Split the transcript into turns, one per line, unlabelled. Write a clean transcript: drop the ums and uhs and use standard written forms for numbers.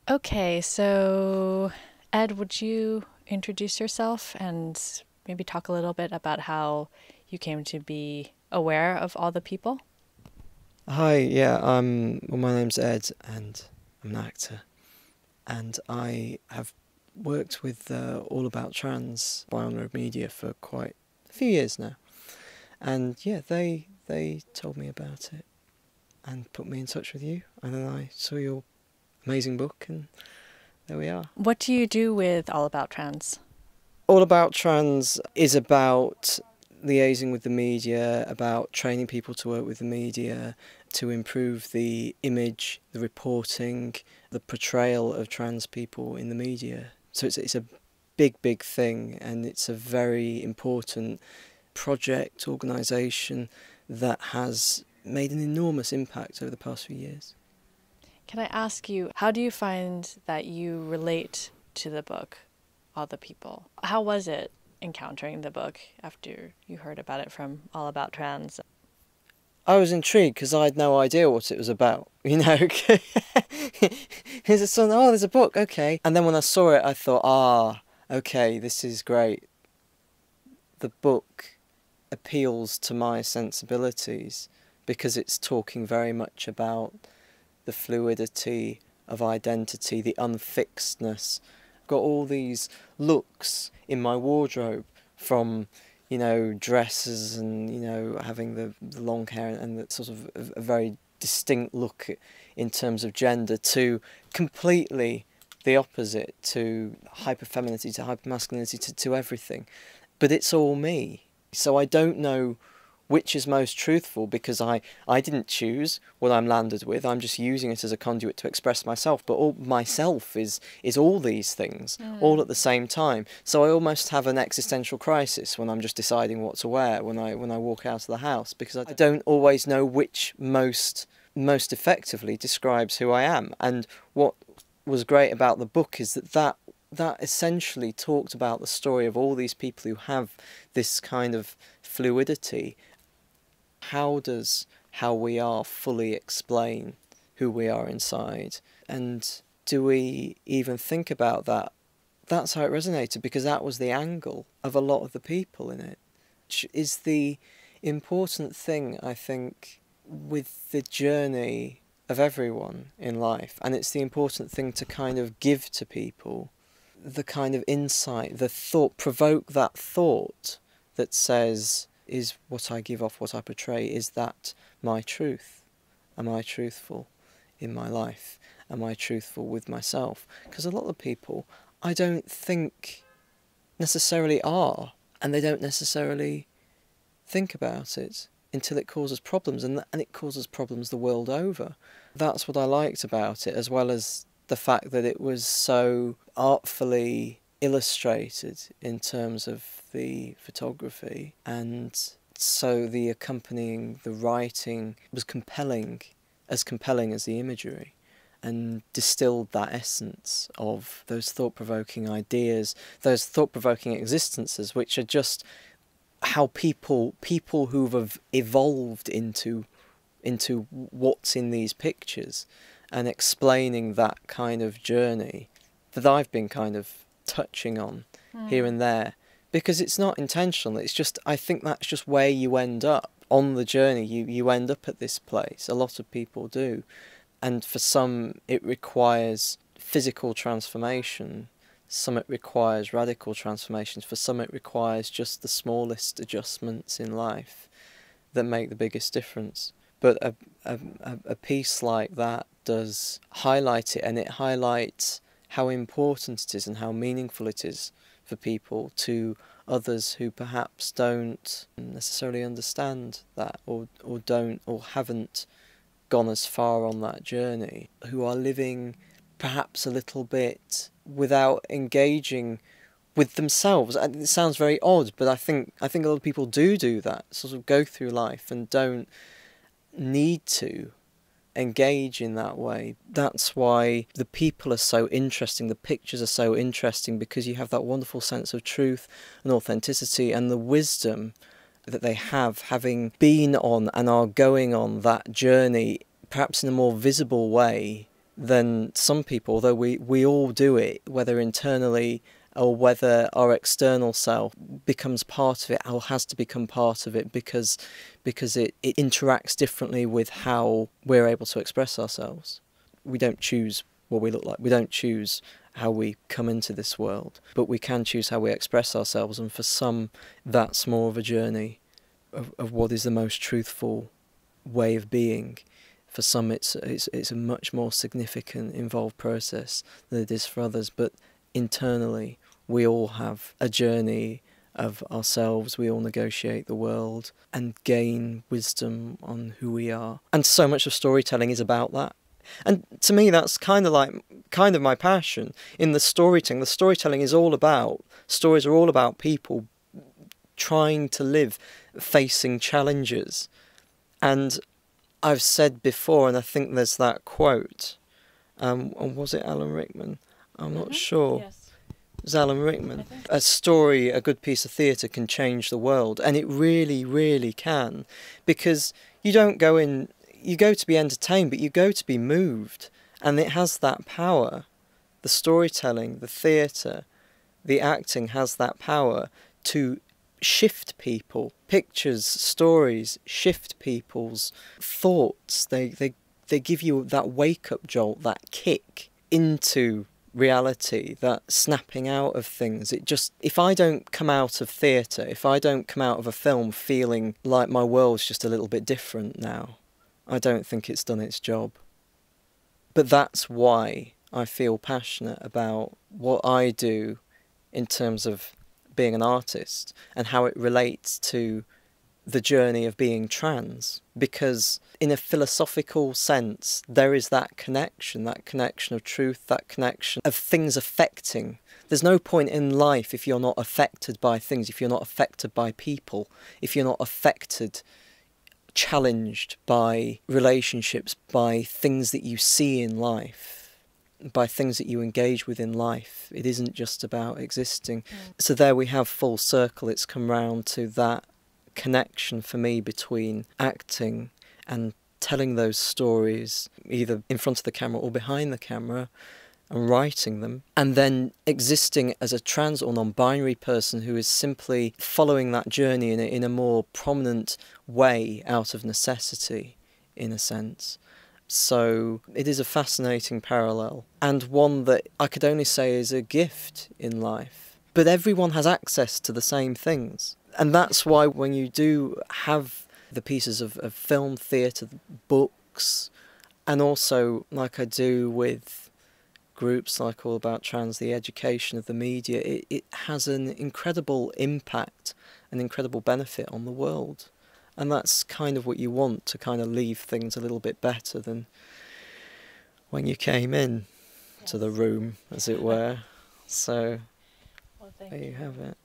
Okay, so Ed, would you introduce yourself and maybe talk a little bit about how you came to be aware of all the people?
Hi, my name's Ed, and I'm an actor, and I have worked with All About Trans by Honour of Media for quite a few years now, and yeah, they told me about it and put me in touch with you, and then I saw your amazing book, and there we are.
What do you do with All About Trans?
All About Trans is about liaising with the media, about training people to work with the media, to improve the image, the reporting, the portrayal of trans people in the media. So it's a big thing, and it's a very important project, organisation that has made an enormous impact over the past few years.
Can I ask you, how do you find that you relate to the book, All the People? How was it encountering the book after you heard about it from All About Trans?
I was intrigued because I had no idea what it was about, you know. Here's a son, oh, there's a book, okay. And then when I saw it, I thought, okay, this is great. The book appeals to my sensibilities because it's talking very much about the fluidity of identity, the unfixedness. I've got all these looks in my wardrobe from, dresses and, having the long hair and the sort of a very distinct look in terms of gender to completely the opposite, to hyperfemininity, to hypermasculinity, to everything. But it's all me. So I don't know which is most truthful because I didn't choose what I'm landed with. I'm just using it as a conduit to express myself. But all myself is all these things, all at the same time. So I almost have an existential crisis when I'm just deciding what to wear when I walk out of the house, because I don't always know which most effectively describes who I am. And what was great about the book is that essentially talked about the story of all these people who have this kind of fluidity. How does how we are fully explain who we are inside? And do we even think about that? That's how it resonated, because that was the angle of a lot of the people in it. Which is the important thing, I think, with the journey of everyone in life. And it's the important thing to kind of give to people, the kind of insight, the thought, provoke that thought that says, is what I give off, what I portray, is that my truth? Am I truthful in my life? Am I truthful with myself? Because a lot of people, I don't think necessarily are, and they don't necessarily think about it until it causes problems, and it causes problems the world over. That's what I liked about it, as well as the fact that it was so artfully illustrated in terms of the photography, and so the the writing was as compelling as the imagery, and distilled that essence of those thought-provoking ideas, those thought-provoking existences, which are just how people who've evolved into what's in these pictures, and explaining that kind of journey that I've been kind of touching on here and there, because it's not intentional. It's just, I think that's just where you end up on the journey. You end up at this place. A lot of people do, and for some it requires physical transformation. Some it requires radical transformations. For some it requires just the smallest adjustments in life that make the biggest difference. But a piece like that does highlight it, and it highlights how important it is and how meaningful it is for people, to others who perhaps don't necessarily understand that, or don't, or haven't gone as far on that journey, who are living perhaps a little bit without engaging with themselves. And it sounds very odd, but I think a lot of people do that, sort of go through life and don't need to engage in that way. That's why the people are so interesting, the pictures are so interesting, because you have that wonderful sense of truth and authenticity, and the wisdom that they have, having been on and are going on that journey, perhaps in a more visible way then some people, although we all do it, whether internally or whether our external self becomes part of it or has to become part of it because it interacts differently with how we're able to express ourselves. We don't choose what we look like. We don't choose how we come into this world, but we can choose how we express ourselves, and for some that's more of a journey of what is the most truthful way of being. For some it's a much more significant, involved process than it is for others, but internally we all have a journey of ourselves. We all negotiate the world and gain wisdom on who we are. And so much of storytelling is about that. And to me that's kind of my passion in the storytelling. The storytelling is all about, stories are all about people trying to live, facing challenges. And I've said before, and I think there's that quote, and was it Alan Rickman? I'm not sure.
Yes.
It was Alan Rickman. A story, a good piece of theatre can change the world, and it really, really can, because you don't go in, you go to be entertained, but you go to be moved, and it has that power. The storytelling, the theatre, the acting has that power to shift people. Pictures, stories shift people's thoughts. They give you that wake-up jolt, that kick into reality, that snapping out of things. It just, if I don't come out of theatre, if I don't come out of a film feeling like my world's just a little bit different now, I don't think it's done its job. But that's why I feel passionate about what I do in terms of being an artist and how it relates to the journey of being trans, because in a philosophical sense there is that connection of truth, that connection of things affecting. There's no point in life if you're not affected by things, if you're not affected by people, if you're not affected, challenged by relationships, by things that you see in life, by things that you engage with in life. It isn't just about existing. So there we have full circle. It's come round to that connection for me between acting and telling those stories either in front of the camera or behind the camera and writing them, and then existing as a trans or non-binary person who is simply following that journey in a more prominent way out of necessity, in a sense. So it is a fascinating parallel, and one that I could only say is a gift in life. But everyone has access to the same things. And that's why when you do have the pieces of film, theatre, books, and also like I do with groups like All About Trans, the education of the media, it has an incredible impact, an incredible benefit on the world. And that's kind of what you want, to kind of leave things a little bit better than when you came in to the room, as it were. So there you have it.